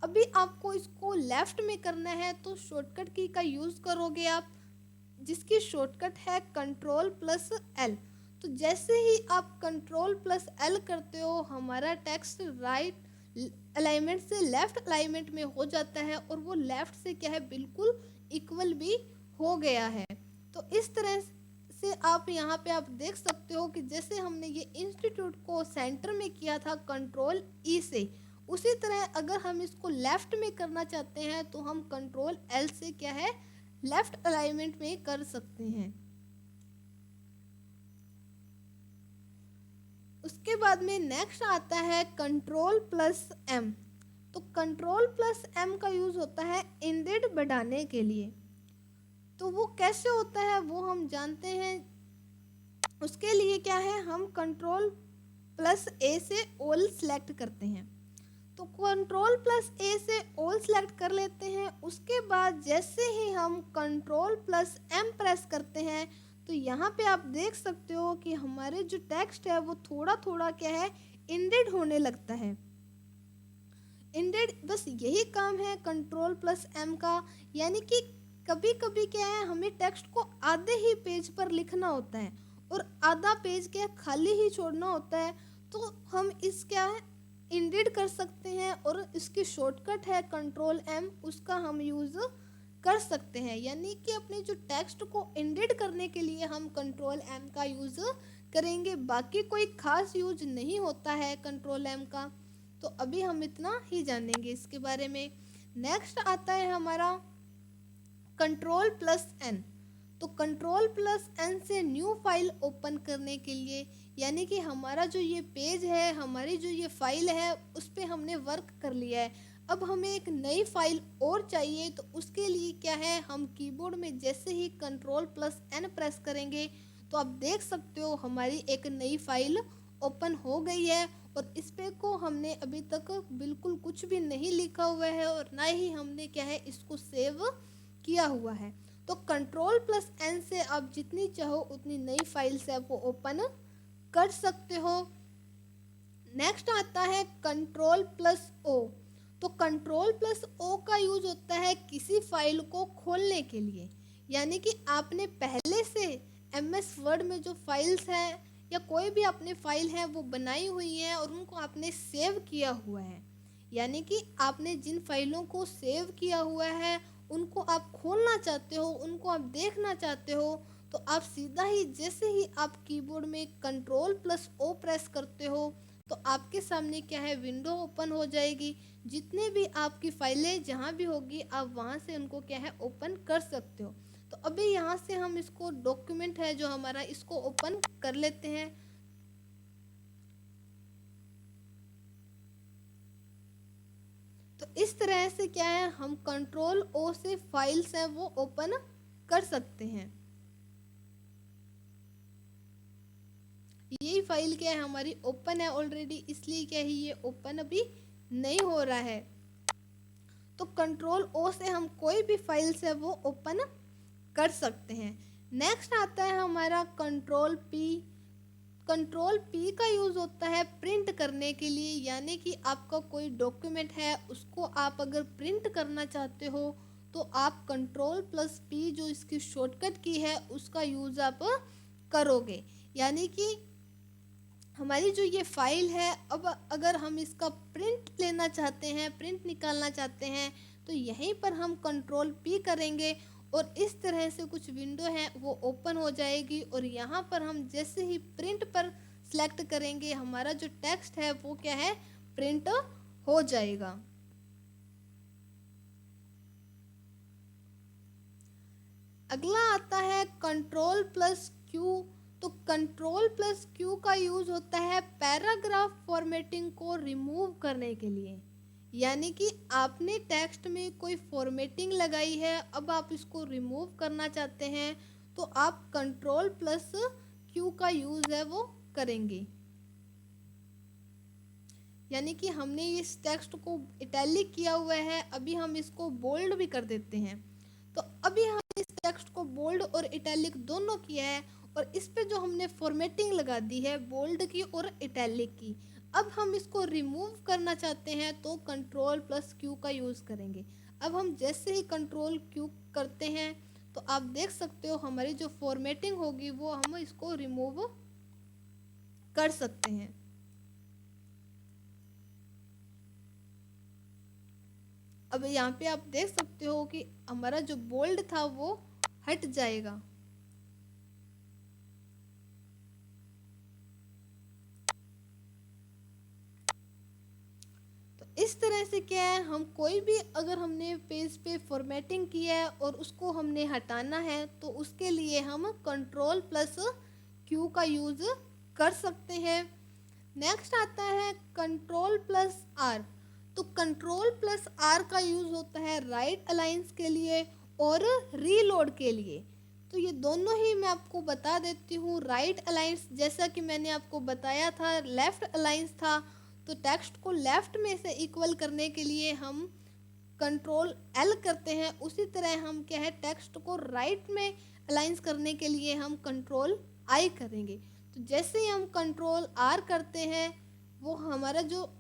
अभी आपको इसको लेफ्ट में करना है तो शॉर्टकट की का यूज़ करोगे आप, जिसकी शॉर्टकट है कंट्रोल प्लस एल। तो जैसे ही आप कंट्रोल प्लस एल करते हो हमारा टेक्स्ट राइट अलाइनमेंट से लेफ्ट अलाइनमेंट में हो जाता है और वो लेफ्ट से क्या है बिल्कुल इक्वल भी हो गया है। तो इस तरह से आप यहाँ पे आप देख सकते हो कि जैसे हमने ये इंस्टीट्यूट को सेंटर में किया था कंट्रोल ई से, उसी तरह अगर हम इसको लेफ्ट में करना चाहते हैं तो हम कंट्रोल एल से क्या है लेफ्ट अलाइनमेंट में कर सकते हैं। उसके बाद में नेक्स्ट आता है कंट्रोल प्लस एम। तो कंट्रोल प्लस एम का यूज होता है इंडेड बढ़ाने के लिए। तो वो कैसे होता है वो हम जानते हैं। उसके लिए क्या है हम कंट्रोल प्लस ए से ऑल सिलेक्ट करते हैं। तो कंट्रोल प्लस ए से ऑल सिलेक्ट कर लेते हैं। उसके बाद जैसे ही हम कंट्रोल प्लस एम प्रेस करते हैं तो यहाँ पे आप देख सकते हो कि हमारे जो टेक्स्ट है वो थोड़ा थोड़ा क्या है इंडेड होने लगता है। इंडेड बस यही काम है कंट्रोल प्लस एम का, यानी कि कभी कभी क्या है हमें टेक्स्ट को आधे ही पेज पर लिखना होता है और आधा पेज क्या खाली ही छोड़ना होता है। तो हम इस क्या है इंडेड कर सकते हैं और इसकी शॉर्टकट है कंट्रोल एम, उसका हम यूज़ कर सकते हैं। यानी कि अपने जो टेक्स्ट को इंडेड करने के लिए हम कंट्रोल एम का यूज़ करेंगे, बाकी कोई खास यूज नहीं होता है कंट्रोल एम का। तो अभी हम इतना ही जानेंगे इसके बारे में। नेक्स्ट आता है हमारा कंट्रोल प्लस एन। तो कंट्रोल प्लस एन से न्यू फाइल ओपन करने के लिए, यानी कि हमारा जो ये पेज है हमारी जो ये फाइल है उस पर हमने वर्क कर लिया है, अब हमें एक नई फाइल और चाहिए। तो उसके लिए क्या है हम कीबोर्ड में जैसे ही कंट्रोल प्लस एन प्रेस करेंगे तो आप देख सकते हो हमारी एक नई फाइल ओपन हो गई है और इस पे को हमने अभी तक बिल्कुल कुछ भी नहीं लिखा हुआ है और ना ही हमने क्या है इसको सेव किया हुआ है। तो कंट्रोल प्लस एन से आप जितनी चाहो उतनी नई फाइल से आप वो ओपन कर सकते हो। नेक्स्ट आता है कंट्रोल प्लस ओ। तो कंट्रोल प्लस ओ का यूज होता है किसी फाइल को खोलने के लिए, यानी कि आपने पहले से MS वर्ड में जो फाइल्स हैं या कोई भी आपने फाइल है वो बनाई हुई है और उनको आपने सेव किया हुआ है, यानी कि आपने जिन फाइलों को सेव किया हुआ है उनको आप खोलना चाहते हो, उनको आप देखना चाहते हो, तो आप सीधा ही जैसे ही आप कीबोर्ड में कंट्रोल प्लस ओ प्रेस करते हो तो आपके सामने क्या है विंडो ओपन हो जाएगी। जितने भी आपकी फाइलें जहाँ भी होगी आप वहाँ से उनको क्या है ओपन कर सकते हो। तो अभी यहाँ से हम इसको डॉक्यूमेंट है जो हमारा इसको ओपन कर लेते हैं। तो इस तरह से क्या है हम कंट्रोल ओ से फाइल्स है वो ओपन कर सकते हैं। ये फाइल क्या है हमारी ओपन है ऑलरेडी, इसलिए क्या है ये ओपन अभी नहीं हो रहा है। तो कंट्रोल ओ से हम कोई भी फाइल्स है वो ओपन कर सकते हैं। नेक्स्ट आता है हमारा कंट्रोल पी। कंट्रोल पी का यूज़ होता है प्रिंट करने के लिए, यानी कि आपका कोई डॉक्यूमेंट है उसको आप अगर प्रिंट करना चाहते हो तो आप कंट्रोल प्लस पी जो इसकी शॉर्टकट की है उसका यूज़ आप करोगे। यानी कि हमारी जो ये फाइल है अब अगर हम इसका प्रिंट लेना चाहते हैं, प्रिंट निकालना चाहते हैं तो यहीं पर हम कंट्रोल पी करेंगे और इस तरह से कुछ विंडो है वो ओपन हो जाएगी और यहाँ पर हम जैसे ही प्रिंट पर सिलेक्ट करेंगे हमारा जो टेक्स्ट है वो क्या है प्रिंट हो जाएगा। अगला आता है कंट्रोल प्लस क्यू। तो कंट्रोल प्लस क्यू का यूज होता है पैराग्राफ फॉर्मेटिंग को रिमूव करने के लिए, यानी कि आपने टेक्स्ट में कोई फॉर्मेटिंग लगाई है अब आप इसको रिमूव करना चाहते हैं तो आप कंट्रोल प्लस क्यू का यूज है वो करेंगे। यानी कि हमने इस टेक्स्ट को इटैलिक किया हुआ है, अभी हम इसको बोल्ड भी कर देते हैं। तो अभी हम इस टेक्स्ट को बोल्ड और इटैलिक दोनों किया है, और इस पे जो हमने फॉर्मेटिंग लगा दी है बोल्ड की और इटैलिक की। अब हम इसको रिमूव करना चाहते हैं तो कंट्रोल प्लस क्यू का यूज करेंगे। अब हम जैसे ही कंट्रोल क्यू करते हैं तो आप देख सकते हो हमारी जो फॉर्मेटिंग होगी वो हम इसको रिमूव कर सकते हैं। अब यहाँ पे आप देख सकते हो कि हमारा जो बोल्ड था वो हट जाएगा। तो इस तरह से क्या है, हम कोई भी अगर हमने पेज पे फॉर्मेटिंग किया है और उसको हमने हटाना है तो उसके लिए हम कंट्रोल प्लस क्यू का यूज कर सकते हैं। नेक्स्ट आता है कंट्रोल प्लस आर। तो कंट्रोल प्लस आर का यूज होता है राइट अलाइंस के लिए और रीलोड के लिए। तो ये दोनों ही मैं आपको बता देती हूँ। राइट अलाइंस जैसा कि मैंने आपको बताया था लेफ्ट अलाइंस था, तो टेक्स्ट को लेफ्ट में से इक्वल करने के लिए हम कंट्रोल एल करते हैं। उसी तरह हम क्या है टेक्स्ट को राइट में अलाइंस करने के लिए हम कंट्रोल आई करेंगे। तो जैसे ही हम कंट्रोल आर करते हैं वो हमारा जो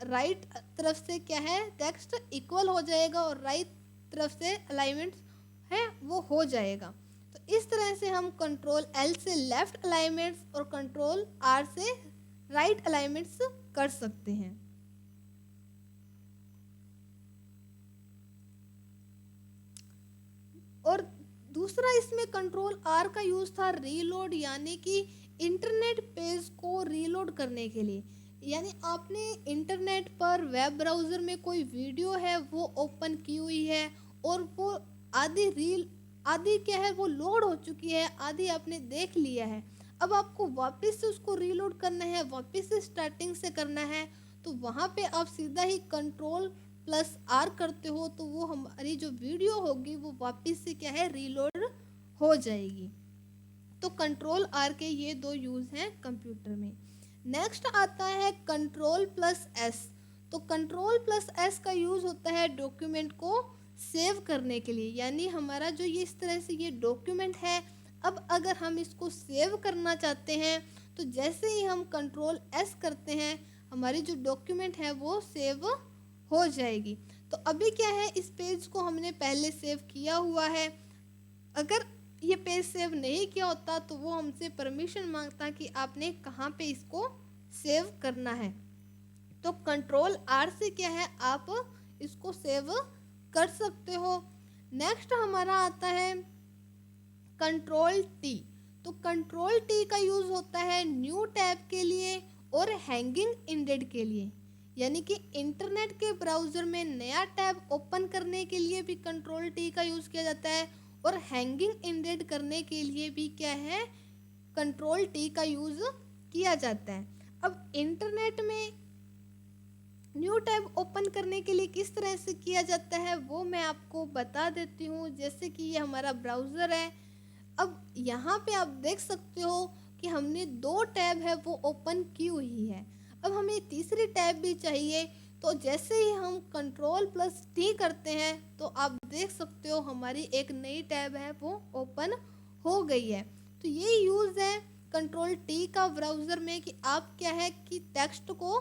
राइट तरफ से क्या है टेक्स्ट इक्वल हो जाएगा और राइट तरफ से अलाइनमेंट है वो हो जाएगा। तो इस तरह से हम कंट्रोल एल से लेफ्ट अलाइनमेंट्स और कंट्रोल आर से राइट अलाइनमेंट्स कर सकते हैं। और दूसरा इसमें कंट्रोल आर का यूज था रीलोड, यानी कि इंटरनेट पेज को रीलोड करने के लिए। यानी आपने इंटरनेट पर वेब ब्राउज़र में कोई वीडियो है वो ओपन की हुई है और वो आधी क्या है वो लोड हो चुकी है, आधी आपने देख लिया है। अब आपको वापस से उसको रीलोड करना है, वापस से स्टार्टिंग से करना है। तो वहाँ पे आप सीधा ही कंट्रोल प्लस आर करते हो तो वो हमारी जो वीडियो होगी वो वापस से क्या है रीलोड हो जाएगी। तो कंट्रोल आर के ये दो यूज हैं कंप्यूटर में। नेक्स्ट आता है कंट्रोल प्लस एस। तो कंट्रोल प्लस एस का यूज होता है डॉक्यूमेंट को सेव करने के लिए। यानी हमारा जो ये इस तरह से ये डॉक्यूमेंट है, अब अगर हम इसको सेव करना चाहते हैं तो जैसे ही हम कंट्रोल एस करते हैं हमारी जो डॉक्यूमेंट है वो सेव हो जाएगी। तो अभी क्या है इस पेज को हमने पहले सेव किया हुआ है, अगर ये पेज सेव नहीं किया होता तो वो हमसे परमिशन मांगता कि आपने कहाँ पे इसको सेव करना है। तो कंट्रोल आर से क्या है आप इसको सेव कर सकते हो। नेक्स्ट हमारा आता है कंट्रोल टी। तो कंट्रोल टी का यूज होता है न्यू टैब के लिए और हैंगिंग इंडेड के लिए। यानी कि इंटरनेट के ब्राउज़र में नया टैब ओपन करने के लिए भी कंट्रोल टी का यूज़ किया जाता है और हैंगिंग इंडेड करने के लिए भी क्या है कंट्रोल टी का यूज़ किया जाता है। अब इंटरनेट में न्यू टैब ओपन करने के लिए किस तरह से किया जाता है वो मैं आपको बता देती हूँ। जैसे कि ये हमारा ब्राउज़र है, अब यहाँ पे आप देख सकते हो कि हमने दो टैब है वो ओपन की हुई है। अब हमें तीसरी टैब भी चाहिए, तो जैसे ही हम कंट्रोल प्लस टी करते हैं तो आप देख सकते हो हमारी एक नई टैब है वो ओपन हो गई है। तो ये यूज़ है कंट्रोल टी का ब्राउज़र में कि आप क्या है कि टेक्स्ट को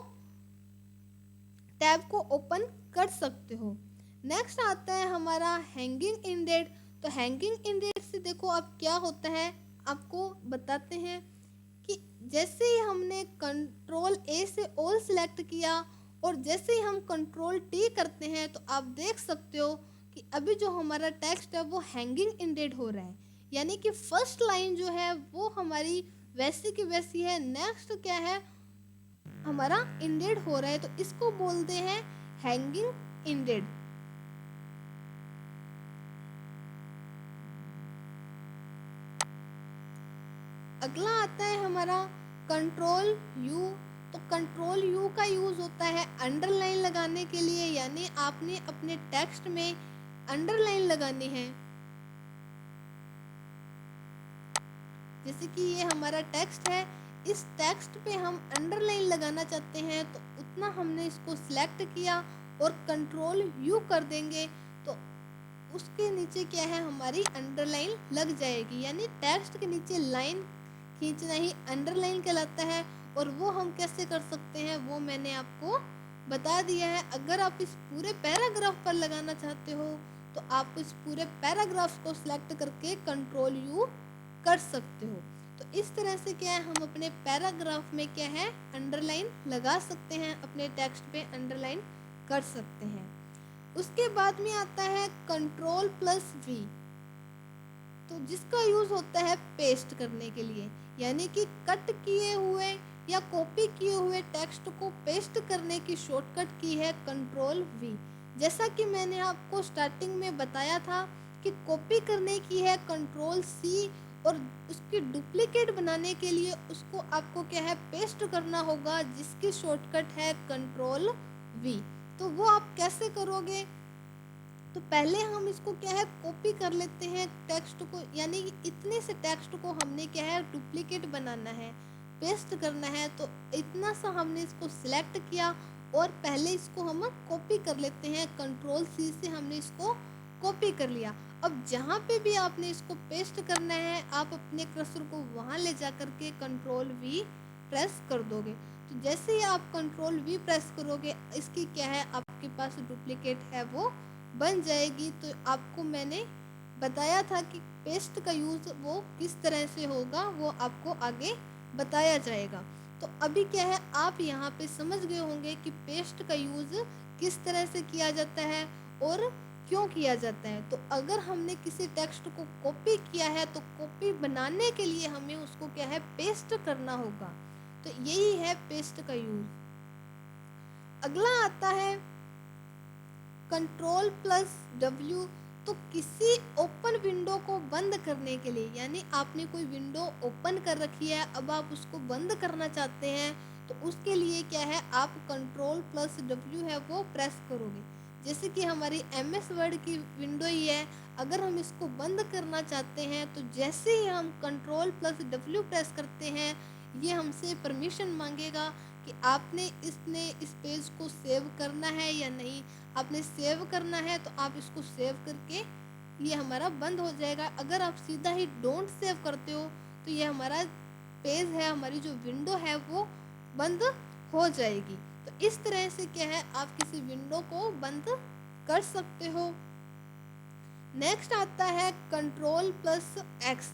टैब को ओपन कर सकते हो। नेक्स्ट आता है हमारा हैंगिंग इंडेड। तो हैंगिंग इंडेड से देखो अब क्या होता है आपको बताते हैं कि जैसे ही हमने कंट्रोल ए से ऑल सिलेक्ट किया और जैसे ही हम कंट्रोल टी करते हैं तो आप देख सकते हो कि अभी जो हमारा टेक्स्ट है वो हैंगिंग इंडेड हो रहा है। यानी कि फर्स्ट लाइन जो है वो हमारी वैसी की वैसी है, नेक्स्ट क्या है हमारा इंडेड हो रहा है, तो इसको बोलते हैं हैंगिंग इंडेड। अगला आता है हमारा कंट्रोल यू। तो कंट्रोल यू का यूज होता है अंडरलाइन लगाने के लिए। यानी आपने अपने टेक्स्ट में अंडरलाइन लगानी है। जैसे कि ये हमारा टेक्स्ट है, इस टेक्स्ट पे हम अंडरलाइन लगाना चाहते हैं तो उतना हमने इसको सिलेक्ट किया और कंट्रोल यू कर देंगे तो उसके नीचे क्या है, हमारी अंडरलाइन लग जाएगी। यानी टेक्स्ट के नीचे लाइन खींचना ही अंडरलाइन कहलाता है। और वो हम कैसे कर सकते हैं वो मैंने आपको बता दिया है। अगर आप इस पूरे पैराग्राफ पर लगाना चाहते हो तो आप इस पूरे पैराग्राफ को सिलेक्ट करके कंट्रोल यू कर सकते हो। तो इस तरह से क्या है, हम अपने पैराग्राफ में क्या है, अंडरलाइन लगा सकते हैं, अपने टेक्स्ट पे अंडरलाइन कर सकते हैं। उसके बाद में आता है कंट्रोल प्लस वी, तो जिसका यूज होता है पेस्ट करने के लिए, यानी कि कट किए हुए या कॉपी किए हुए टेक्स्ट को पेस्ट करने की शॉर्टकट की है कंट्रोल वी। जैसा कि मैंने आपको स्टार्टिंग में बताया था कि कॉपी करने की है कंट्रोल सी और उसकी डुप्लीकेट बनाने के लिए उसको आपको क्या है, पेस्ट करना होगा, जिसकी शॉर्टकट है कंट्रोल वी। तो वो आप कैसे करोगे, तो पहले हम इसको क्या है, कॉपी कर लेते हैं टेक्स्ट को, यानी इतने से टेक्स्ट को हमने क्या है, डुप्लीकेट बनाना है, पेस्ट करना है। तो इतना सा हमने इसको सिलेक्ट किया और पहले इसको हम कॉपी कर लेते हैं, कंट्रोल सी से हमने इसको कॉपी कर लिया। अब जहाँ पे भी आपने इसको पेस्ट करना है, आप अपने कर्सर को वहाँ ले जा करके कंट्रोल वी प्रेस कर दोगे। तो जैसे ही आप कंट्रोल वी प्रेस करोगे, इसकी क्या है, आपके पास डुप्लीकेट है वो बन जाएगी। तो आपको मैंने बताया था कि पेस्ट का यूज़ वो किस तरह से होगा, वो आपको आगे बताया जाएगा। तो अभी क्या है, आप यहाँ पे समझ गए होंगे कि पेस्ट का यूज़ किस तरह से किया जाता है और क्यों किया जाता है। तो अगर हमने किसी टेक्स्ट को कॉपी किया है तो कॉपी बनाने के लिए हमें उसको क्या है, पेस्ट करना होगा। तो यही है पेस्ट का यूज़। अगला आता है कंट्रोल प्लस डब्ल्यू, तो किसी ओपन विंडो को बंद करने के लिए, यानी आपने कोई विंडो ओपन कर रखी है, अब आप उसको बंद करना चाहते हैं, तो उसके लिए क्या है, आप कंट्रोल प्लस डब्ल्यू है वो प्रेस करोगे। जैसे कि हमारी MS वर्ड की विंडो ही है, अगर हम इसको बंद करना चाहते हैं तो जैसे ही हम कंट्रोल प्लस डब्ल्यू प्रेस करते हैं, ये हमसे परमिशन मांगेगा कि आपने इस पेज को सेव करना है या नहीं। आपने सेव करना है तो आप इसको सेव करके ये हमारा बंद हो जाएगा। अगर आप सीधा ही डोंट सेव करते हो तो ये हमारा पेज है, हमारी जो विंडो है वो बंद हो जाएगी। तो इस तरह से क्या है, आप किसी विंडो को बंद कर सकते हो। नेक्स्ट आता है कंट्रोल प्लस एक्स,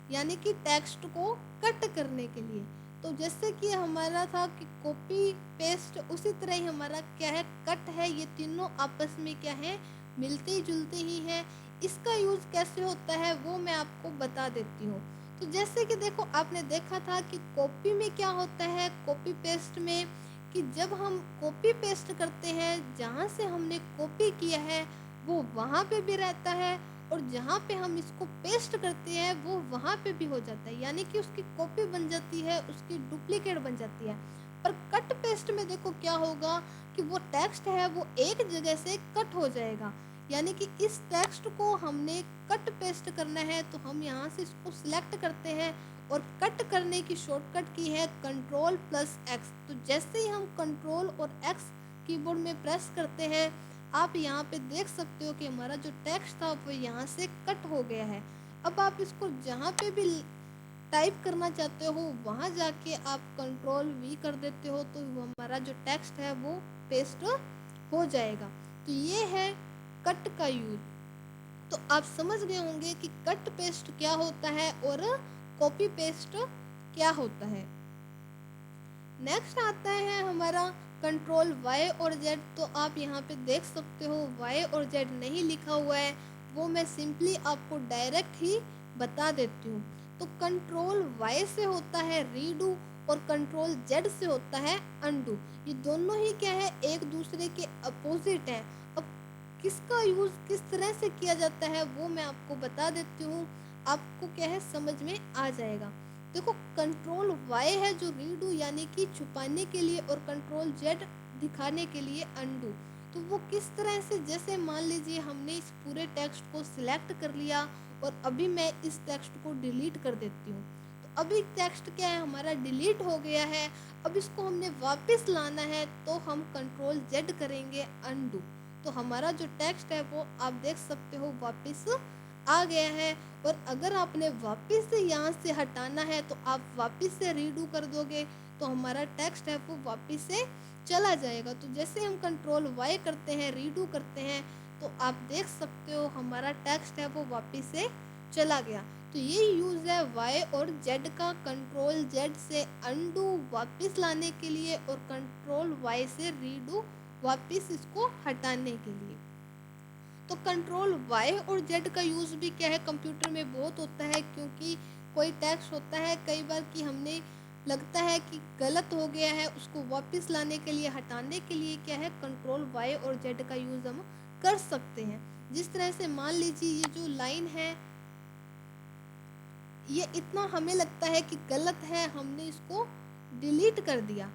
यानी कि टेक्स्ट को कट करने के लिए। तो जैसे कि हमारा था कि कॉपी पेस्ट, उसी तरह ही हमारा क्या है, कट है। ये तीनों आपस में क्या है, मिलते जुलते ही हैं। इसका यूज़ कैसे होता है वो मैं आपको बता देती हूँ। तो जैसे कि देखो, आपने देखा था कि कॉपी में क्या होता है, कॉपी पेस्ट में, कि जब हम कॉपी पेस्ट करते हैं, जहाँ से हमने कॉपी किया है वो वहाँ पे भी रहता है और जहाँ पे हम इसको पेस्ट करते हैं वो वहाँ पे भी हो जाता है, यानी कि उसकी कॉपी बन जाती है, उसकी डुप्लीकेट बन जाती है। पर कट पेस्ट में देखो क्या होगा कि वो टेक्स्ट है वो एक जगह से कट हो जाएगा, यानी कि इस टेक्स्ट को हमने कट पेस्ट करना है तो हम यहाँ से इसको सिलेक्ट करते हैं और कट करने की शॉर्टकट की है कंट्रोल प्लस एक्स। तो जैसे ही हम कंट्रोल और एक्स कीबोर्ड में प्रेस करते हैं, आप यहाँ पे देख सकते हो कि हमारा जो टेक्स्ट था वो यहाँ से कट हो गया है। अब आप इसको जहाँ पे भी टाइप करना चाहते हो वहाँ जाके आप कंट्रोल वी कर देते हो तो हमारा जो टेक्स्ट है वो पेस्ट हो जाएगा। तो ये है कट का यूज। तो आप समझ गए होंगे कि कट पेस्ट क्या होता है और कॉपी पेस्ट क्या होता है। नेक्स्ट आता है हमारा कंट्रोल वाई और जेड। तो आप यहाँ पे देख सकते हो वाई और जेड नहीं लिखा हुआ है, वो मैं सिंपली आपको डायरेक्ट ही बता देती हूँ। तो कंट्रोल वाई से होता है रीडू और कंट्रोल जेड से होता है अनडू। ये दोनों ही क्या है, एक दूसरे के अपोजिट हैं। अब किसका यूज़ किस तरह से किया जाता है वो मैं आपको बता देती हूँ, आपको क्या है समझ में आ जाएगा। देखो, कंट्रोल वाई है जो रीडू यानी कि छुपाने के लिए और कंट्रोल जेड दिखाने के लिए अनडू। तो वो किस तरह से, जैसे मान लीजिए हमने इस पूरे टेक्स्ट को सिलेक्ट कर लिया और अभी मैं इस टेक्स्ट को डिलीट कर देती हूँ, तो अभी टेक्स्ट क्या है हमारा डिलीट हो गया है, अब इसको हमने वापस लाना है तो हम कंट्रोल जेड करेंगे अनडू। तो हमारा जो टेक्स्ट है वो आप देख सकते हो वापस आ गया है। और अगर आपने वापस से यहाँ से हटाना है तो आप वापस से रीडू कर दोगे तो हमारा टेक्स्ट है वो वापस से चला जाएगा। तो जैसे हम कंट्रोल वाई करते हैं, रीडू करते हैं, तो आप देख सकते हो हमारा टेक्स्ट है वो वापस से चला गया। तो ये यूज़ है वाई और जेड का, कंट्रोल जेड से अनडू वापस लाने के लिए और कंट्रोल वाई से रीडू वापस इसको हटाने के लिए। तो कंट्रोल वाई और जेड का यूज़ भी क्या है कंप्यूटर में बहुत होता है, क्योंकि कोई टेक्स्ट होता है कई बार कि हमने लगता है कि गलत हो गया है, उसको वापस लाने के लिए, हटाने के लिए क्या है कंट्रोल वाई और जेड का यूज़ हम कर सकते हैं। जिस तरह से मान लीजिए ये जो लाइन है ये इतना हमें लगता है कि गलत है, हमने इसको डिलीट कर दिया,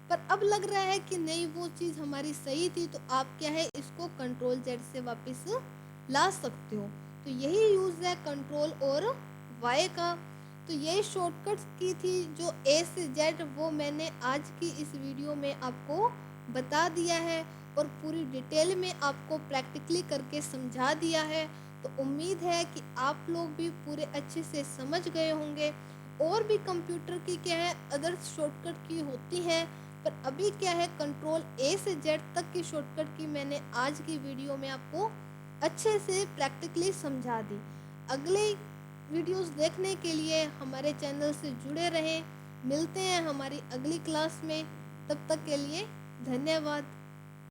पर अब लग रहा है कि नहीं वो चीज़ हमारी सही थी, तो आप क्या है इसको कंट्रोल जेड से वापस ला सकते हो। तो यही यूज़ है कंट्रोल और वाई का। तो यही शॉर्टकट्स की थी जो ए से जेड, वो मैंने आज की इस वीडियो में आपको बता दिया है और पूरी डिटेल में आपको प्रैक्टिकली करके समझा दिया है। तो उम्मीद है कि आप लोग भी पूरे अच्छे से समझ गए होंगे। और भी कंप्यूटर की क्या है अदर शॉर्टकट की होती हैं, पर अभी क्या है कंट्रोल ए से जेड तक की शॉर्टकट की मैंने आज की वीडियो में आपको अच्छे से प्रैक्टिकली समझा दी। अगले वीडियोस देखने के लिए हमारे चैनल से जुड़े रहें। मिलते हैं हमारी अगली क्लास में, तब तक के लिए धन्यवाद।